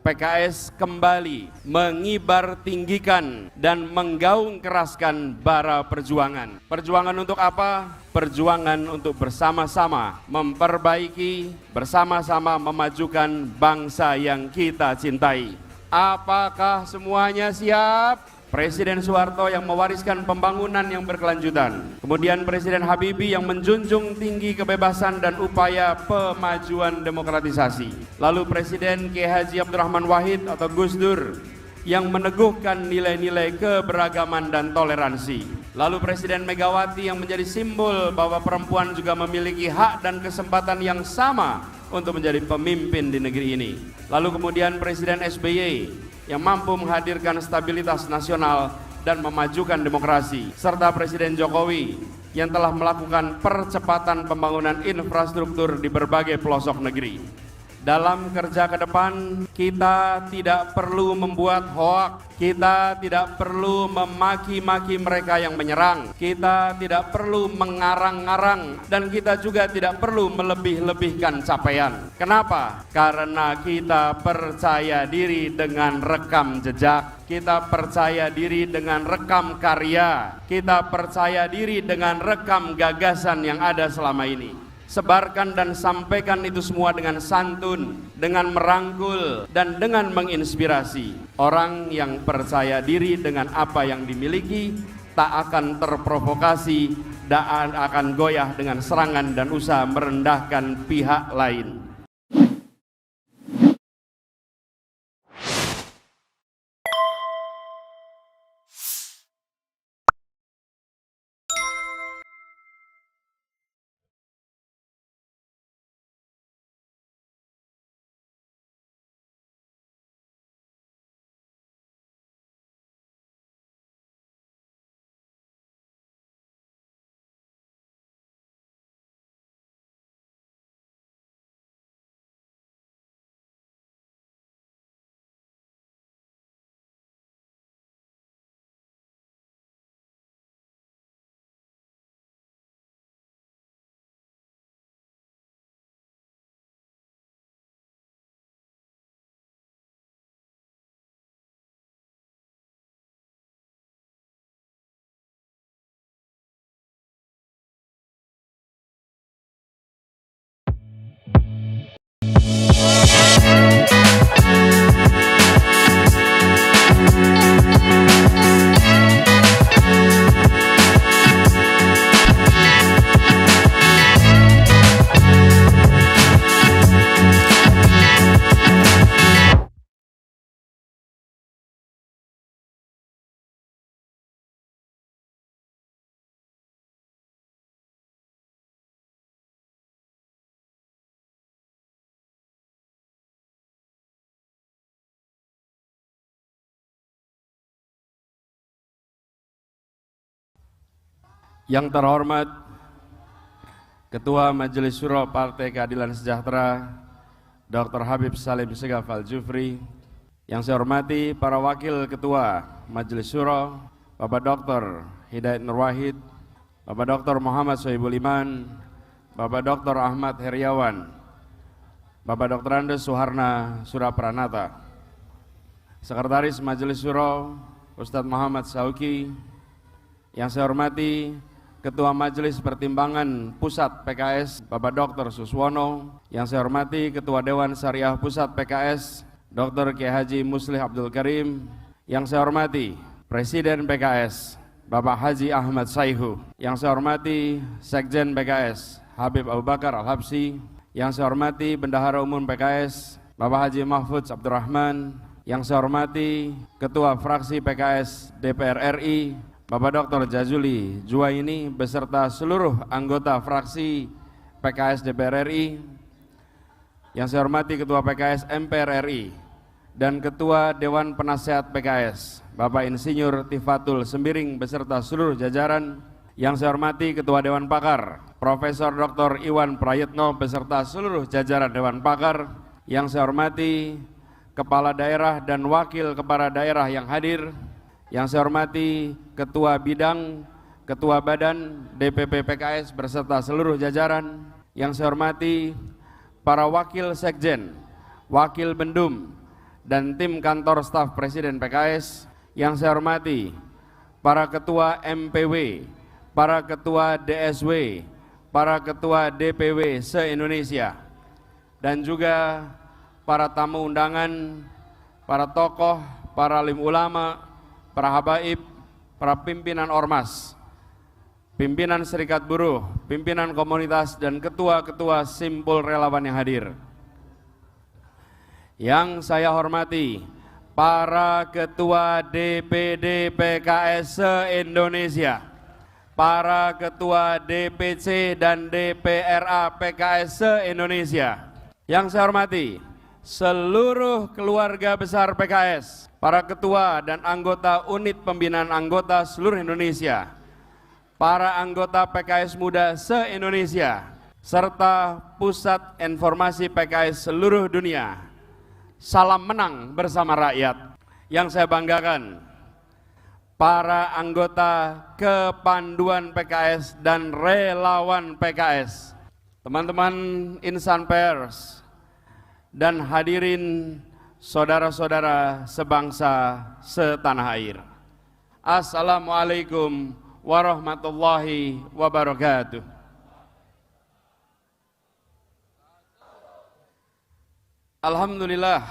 PKS kembali mengibartinggikan dan menggaung keraskan bara perjuangan. Perjuangan untuk apa? Perjuangan untuk bersama-sama memperbaiki, bersama-sama memajukan bangsa yang kita cintai. Apakah semuanya siap? Presiden Soeharto yang mewariskan pembangunan yang berkelanjutan. Kemudian Presiden Habibie yang menjunjung tinggi kebebasan dan upaya pemajuan demokratisasi. Lalu Presiden Kiai Haji Abdurrahman Wahid atau Gus Dur yang meneguhkan nilai-nilai keberagaman dan toleransi. Lalu Presiden Megawati yang menjadi simbol bahwa perempuan juga memiliki hak dan kesempatan yang sama untuk menjadi pemimpin di negeri ini. Lalu kemudian Presiden SBY yang mampu menghadirkan stabilitas nasional dan memajukan demokrasi, serta Presiden Jokowi yang telah melakukan percepatan pembangunan infrastruktur di berbagai pelosok negeri. Dalam kerja ke depan, kita tidak perlu membuat hoak, kita tidak perlu memaki-maki mereka yang menyerang, kita tidak perlu mengarang-ngarang, dan kita juga tidak perlu melebih-lebihkan capaian. Kenapa? Karena kita percaya diri dengan rekam jejak, kita percaya diri dengan rekam karya, kita percaya diri dengan rekam gagasan yang ada selama ini. Sebarkan dan sampaikan itu semua dengan santun, dengan merangkul, dan dengan menginspirasi. Orang yang percaya diri dengan apa yang dimiliki tak akan terprovokasi, tak akan goyah dengan serangan dan usaha merendahkan pihak lain. Yang terhormat Ketua Majelis Syuro Partai Keadilan Sejahtera Dr. Habib Salim Segaf Al-Jufri, yang saya hormati para Wakil Ketua Majelis Syuro, Bapak Dr. Hidayat Nur Wahid, Bapak Dr. Muhammad Sohibul Iman, Bapak Dr. Ahmad Heriawan, Bapak Dr. Andes Suharna Surapranata, Sekretaris Majelis Syuro Ustadz Muhammad Sauki, yang saya hormati Ketua Majelis Pertimbangan Pusat PKS Bapak Dr. Suswono, yang saya hormati Ketua Dewan Syariah Pusat PKS Dr. Kiai Haji Muslih Abdul Karim, yang saya hormati Presiden PKS Bapak Haji Ahmad Saihu, yang saya hormati Sekjen PKS Habib Abu Bakar Al-Habsyi, yang saya hormati Bendahara Umum PKS Bapak Haji Mahfudz Abdurrahman, yang saya hormati Ketua Fraksi PKS DPR RI Bapak Dr. Jazuli Juwaini beserta seluruh anggota fraksi PKS DPR RI, yang saya hormati Ketua PKS MPR RI dan Ketua Dewan Penasehat PKS Bapak Insinyur Tifatul Sembiring beserta seluruh jajaran, yang saya hormati Ketua Dewan Pakar Profesor Dr. Iwan Prayitno beserta seluruh jajaran Dewan Pakar, yang saya hormati Kepala Daerah dan Wakil Kepala Daerah yang hadir, yang saya hormati Ketua Bidang, Ketua Badan DPP PKS beserta seluruh jajaran, yang saya hormati para Wakil Sekjen, Wakil Bendum, dan tim kantor staf Presiden PKS, yang saya hormati para ketua MPW, para ketua DSW, para ketua DPW se-Indonesia, dan juga para tamu undangan, para tokoh, para alim ulama, para habaib, para pimpinan ormas, pimpinan serikat buruh, pimpinan komunitas, dan ketua-ketua simpul relawan yang hadir. Yang saya hormati para ketua DPD PKS se-Indonesia, para ketua DPC dan DPRA PKS se-Indonesia. Yang saya hormati seluruh keluarga besar PKS, para ketua dan anggota unit pembinaan anggota seluruh Indonesia, para anggota PKS muda se-Indonesia, serta pusat informasi PKS seluruh dunia. Salam menang bersama rakyat. Yang saya banggakan, para anggota kepanduan PKS dan relawan PKS, teman-teman insan pers, dan hadirin saudara-saudara sebangsa setanah air. Assalamualaikum warahmatullahi wabarakatuh. Alhamdulillah,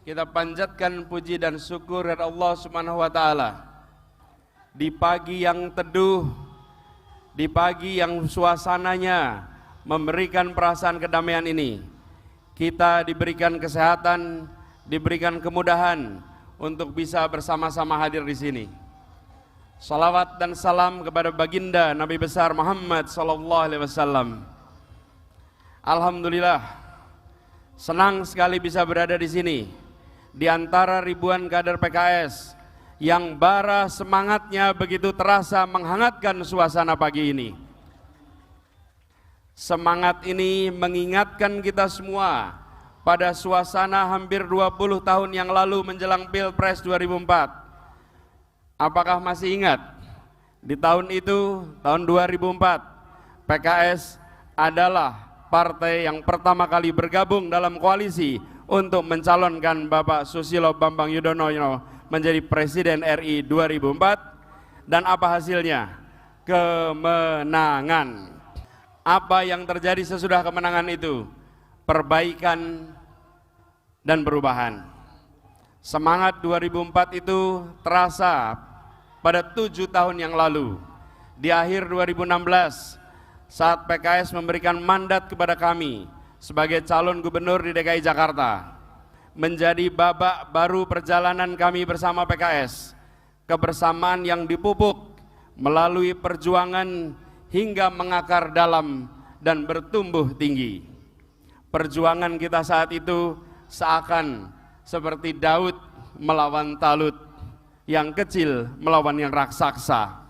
kita panjatkan puji dan syukur kepada Allah Subhanahu wa taala. Di pagi yang teduh, di pagi yang suasananya memberikan perasaan kedamaian ini, kita diberikan kesehatan, diberikan kemudahan untuk bisa bersama-sama hadir di sini. Salawat dan salam kepada baginda Nabi besar Muhammad sallallahu alaihi wasallam. Alhamdulillah, senang sekali bisa berada di sini di antara ribuan kader PKS yang bara semangatnya begitu terasa menghangatkan suasana pagi ini. Semangat ini mengingatkan kita semua pada suasana hampir 20 tahun yang lalu menjelang Pilpres 2004. Apakah masih ingat? Di tahun itu, tahun 2004, PKS adalah partai yang pertama kali bergabung dalam koalisi untuk mencalonkan Bapak Susilo Bambang Yudhoyono menjadi Presiden RI 2004. Dan apa hasilnya? Kemenangan. Apa yang terjadi sesudah kemenangan itu? Perbaikan dan perubahan. Semangat 2004 itu terasa pada 7 tahun yang lalu. Di akhir 2016, saat PKS memberikan mandat kepada kami sebagai calon gubernur di DKI Jakarta, menjadi babak baru perjalanan kami bersama PKS, kebersamaan yang dipupuk melalui perjuangan hingga mengakar dalam dan bertumbuh tinggi. Perjuangan kita saat itu seakan seperti Daud melawan Talut, yang kecil melawan yang raksasa.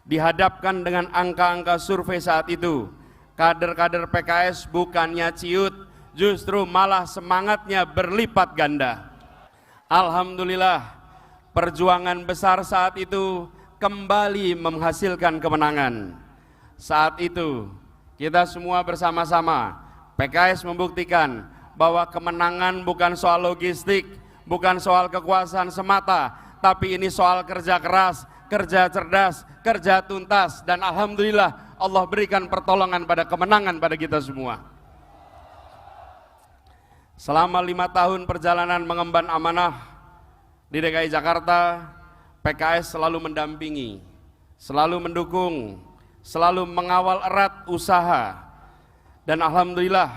Dihadapkan dengan angka-angka survei saat itu, kader-kader PKS bukannya ciut, justru malah semangatnya berlipat ganda. Alhamdulillah, perjuangan besar saat itu kembali menghasilkan kemenangan. Saat itu, kita semua bersama-sama, PKS membuktikan bahwa kemenangan bukan soal logistik, bukan soal kekuasaan semata, tapi ini soal kerja keras, kerja cerdas, kerja tuntas, dan alhamdulillah Allah berikan pertolongan pada kemenangan pada kita semua. Selama 5 tahun perjalanan mengemban amanah di DKI Jakarta, PKS selalu mendampingi, selalu mendukung, selalu mengawal erat usaha, dan alhamdulillah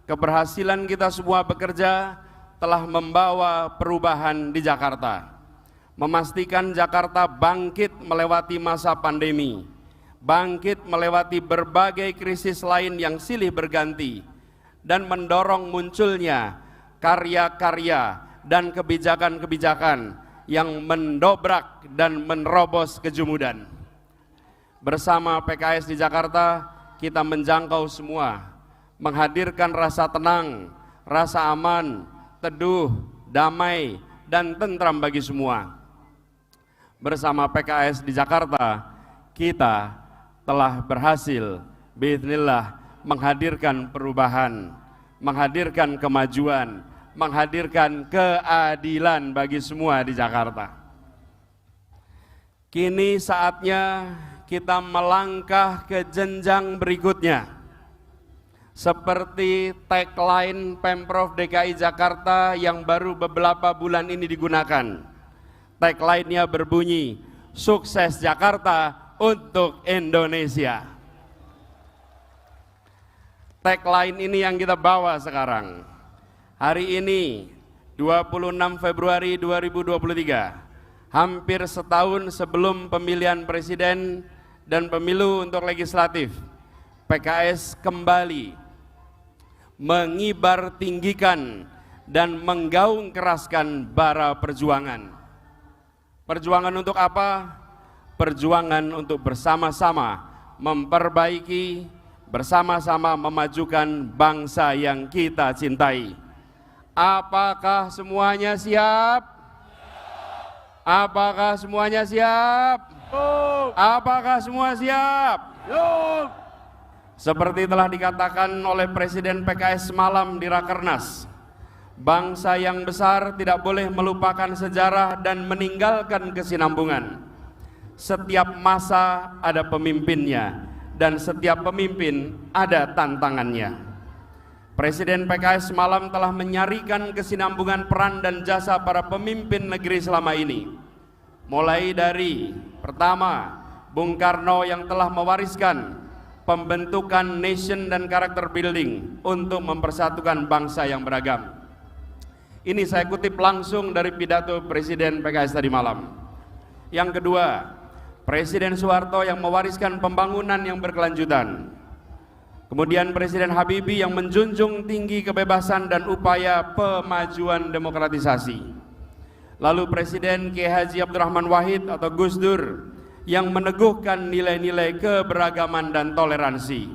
keberhasilan kita semua bekerja telah membawa perubahan di Jakarta. Memastikan Jakarta bangkit melewati masa pandemi, bangkit melewati berbagai krisis lain yang silih berganti, dan mendorong munculnya karya-karya dan kebijakan-kebijakan yang mendobrak dan menerobos kejumudan. Bersama PKS di Jakarta, kita menjangkau semua, menghadirkan rasa tenang, rasa aman, teduh, damai, dan tentram bagi semua. Bersama PKS di Jakarta, kita telah berhasil biidznillah menghadirkan perubahan, menghadirkan kemajuan, menghadirkan keadilan bagi semua di Jakarta. Kini saatnya kita melangkah ke jenjang berikutnya. Seperti tagline Pemprov DKI Jakarta yang baru beberapa bulan ini digunakan. Tagline-nya berbunyi, sukses Jakarta untuk Indonesia. Tagline ini yang kita bawa sekarang. Hari ini, 26 Februari 2023, hampir setahun sebelum pemilihan presiden dan pemilu untuk legislatif, PKS kembali mengibartinggikan dan menggaung keraskan bara perjuangan. Perjuangan untuk apa? Perjuangan untuk bersama-sama memperbaiki, bersama-sama memajukan bangsa yang kita cintai. Apakah semuanya siap? Apakah semuanya siap? Apakah semua siap? Seperti telah dikatakan oleh Presiden PKS semalam di Rakernas, bangsa yang besar tidak boleh melupakan sejarah dan meninggalkan kesinambungan. Setiap masa ada pemimpinnya dan setiap pemimpin ada tantangannya. Presiden PKS semalam telah menyarikan kesinambungan peran dan jasa para pemimpin negeri selama ini. Mulai dari pertama, Bung Karno yang telah mewariskan pembentukan nation dan karakter building untuk mempersatukan bangsa yang beragam. Ini saya kutip langsung dari pidato Presiden PKS tadi malam. Yang kedua, Presiden Soeharto yang mewariskan pembangunan yang berkelanjutan. Kemudian Presiden Habibie yang menjunjung tinggi kebebasan dan upaya pemajuan demokratisasi. Lalu Presiden Kiai Haji Abdurrahman Wahid atau Gus Dur yang meneguhkan nilai-nilai keberagaman dan toleransi.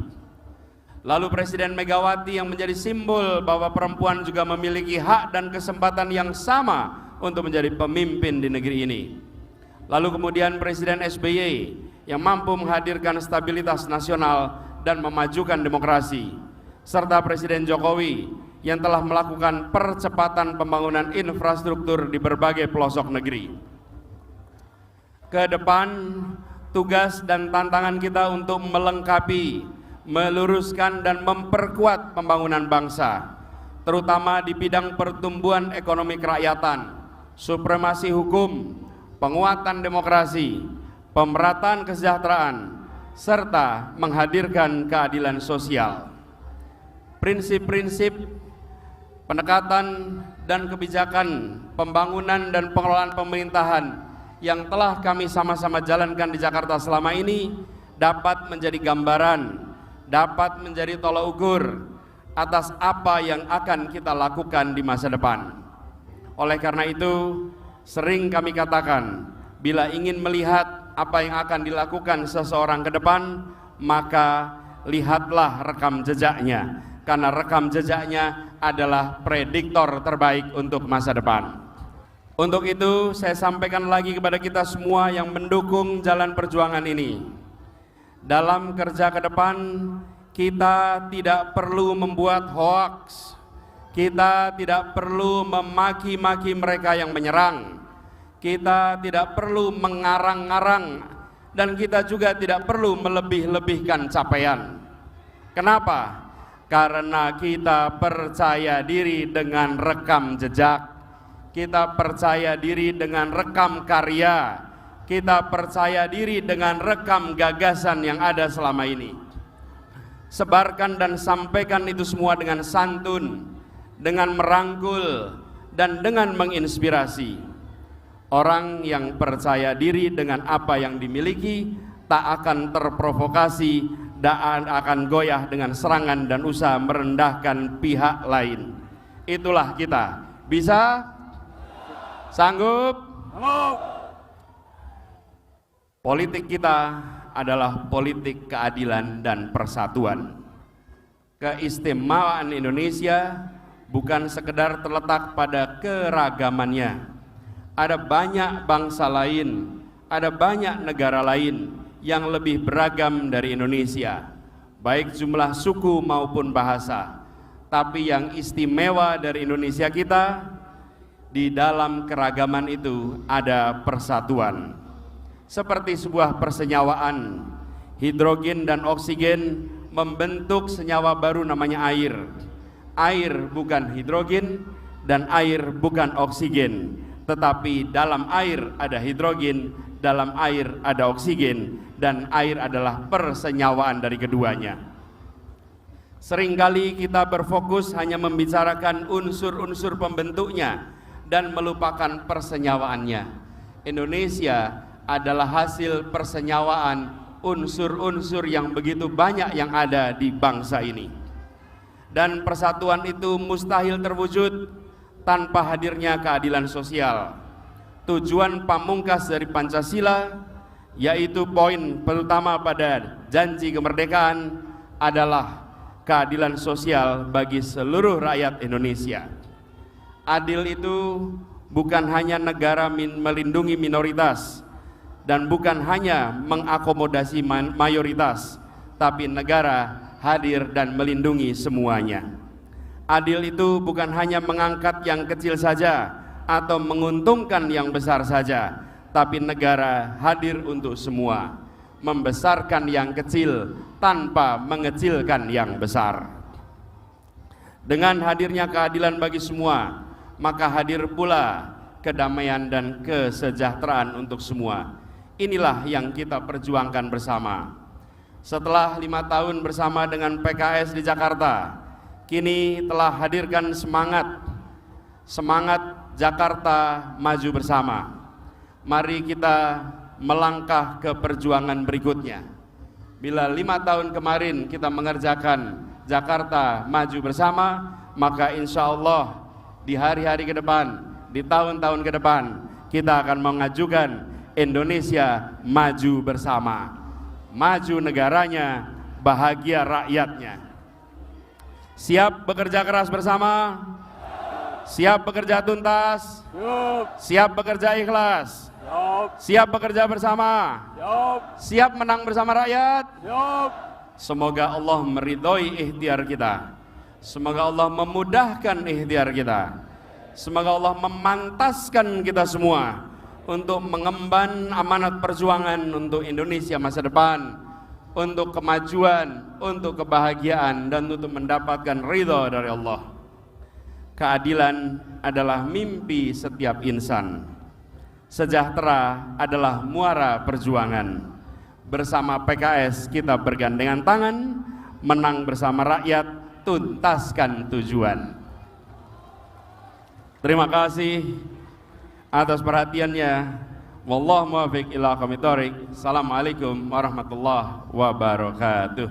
Lalu Presiden Megawati yang menjadi simbol bahwa perempuan juga memiliki hak dan kesempatan yang sama untuk menjadi pemimpin di negeri ini. Lalu kemudian Presiden SBY yang mampu menghadirkan stabilitas nasional dan memajukan demokrasi, serta Presiden Jokowi yang telah melakukan percepatan pembangunan infrastruktur di berbagai pelosok negeri. Ke depan, tugas dan tantangan kita untuk melengkapi, meluruskan dan memperkuat pembangunan bangsa, terutama di bidang pertumbuhan ekonomi kerakyatan, supremasi hukum, penguatan demokrasi, pemerataan kesejahteraan, serta menghadirkan keadilan sosial. Prinsip-prinsip pendekatan dan kebijakan pembangunan dan pengelolaan pemerintahan yang telah kami sama-sama jalankan di Jakarta selama ini dapat menjadi gambaran, dapat menjadi tolak ukur atas apa yang akan kita lakukan di masa depan. Oleh karena itu, sering kami katakan, bila ingin melihat apa yang akan dilakukan seseorang ke depan, maka lihatlah rekam jejaknya, karena rekam jejaknya adalah prediktor terbaik untuk masa depan. Untuk itu saya sampaikan lagi kepada kita semua yang mendukung jalan perjuangan ini, dalam kerja ke depan kita tidak perlu membuat hoaks, kita tidak perlu memaki-maki mereka yang menyerang, kita tidak perlu mengarang-ngarang, dan kita juga tidak perlu melebih-lebihkan capaian. Kenapa? Karena kita percaya diri dengan rekam jejak, kita percaya diri dengan rekam karya, kita percaya diri dengan rekam gagasan yang ada selama ini. Sebarkan dan sampaikan itu semua dengan santun, dengan merangkul, dan dengan menginspirasi. Orang yang percaya diri dengan apa yang dimiliki tak akan terprovokasi, tak akan goyah dengan serangan dan usaha merendahkan pihak lain. Itulah kita. Bisa? Sanggup? Politik kita adalah politik keadilan dan persatuan. Keistimewaan Indonesia bukan sekedar terletak pada keragamannya. Ada banyak bangsa lain, ada banyak negara lain yang lebih beragam dari Indonesia, baik jumlah suku maupun bahasa. Tapi yang istimewa dari Indonesia kita, di dalam keragaman itu ada persatuan. Seperti sebuah persenyawaan, hidrogen dan oksigen membentuk senyawa baru namanya air. Air bukan hidrogen dan air bukan oksigen, tetapi dalam air ada hidrogen, dalam air ada oksigen, dan air adalah persenyawaan dari keduanya. Seringkali kita berfokus hanya membicarakan unsur-unsur pembentuknya dan melupakan persenyawaannya. Indonesia adalah hasil persenyawaan unsur-unsur yang begitu banyak yang ada di bangsa ini. Dan persatuan itu mustahil terwujud tanpa hadirnya keadilan sosial. Tujuan pamungkas dari Pancasila, yaitu poin pertama pada janji kemerdekaan, adalah keadilan sosial bagi seluruh rakyat Indonesia. Adil itu bukan hanya negara melindungi minoritas dan bukan hanya mengakomodasi mayoritas, tapi negara hadir dan melindungi semuanya. Adil itu bukan hanya mengangkat yang kecil saja atau menguntungkan yang besar saja, tapi negara hadir untuk semua, membesarkan yang kecil tanpa mengecilkan yang besar. Dengan hadirnya keadilan bagi semua, maka hadir pula kedamaian dan kesejahteraan untuk semua. Inilah yang kita perjuangkan bersama. Setelah 5 tahun bersama dengan PKS di Jakarta, kini telah hadirkan semangat Jakarta maju bersama. Mari kita melangkah ke perjuangan berikutnya. Bila 5 tahun kemarin kita mengerjakan Jakarta maju bersama, maka insya Allah di hari-hari ke depan, di tahun-tahun ke depan, kita akan mengajukan Indonesia maju bersama. Maju negaranya, bahagia rakyatnya. Siap bekerja keras bersama? Siap bekerja tuntas? Siap bekerja ikhlas? Siap bekerja bersama? Siap menang bersama rakyat? Semoga Allah meridhoi ikhtiar kita. Semoga Allah memudahkan ikhtiar kita. Semoga Allah memantaskan kita semua untuk mengemban amanat perjuangan untuk Indonesia masa depan, untuk kemajuan, untuk kebahagiaan, dan untuk mendapatkan ridha dari Allah. Keadilan adalah mimpi setiap insan. Sejahtera adalah muara perjuangan. Bersama PKS kita bergandengan tangan, menang bersama rakyat, tuntaskan tujuan. Terima kasih atas perhatiannya. Wallahu muwaffiq ila aqwamit thoriq. Assalamualaikum warahmatullahi wabarakatuh.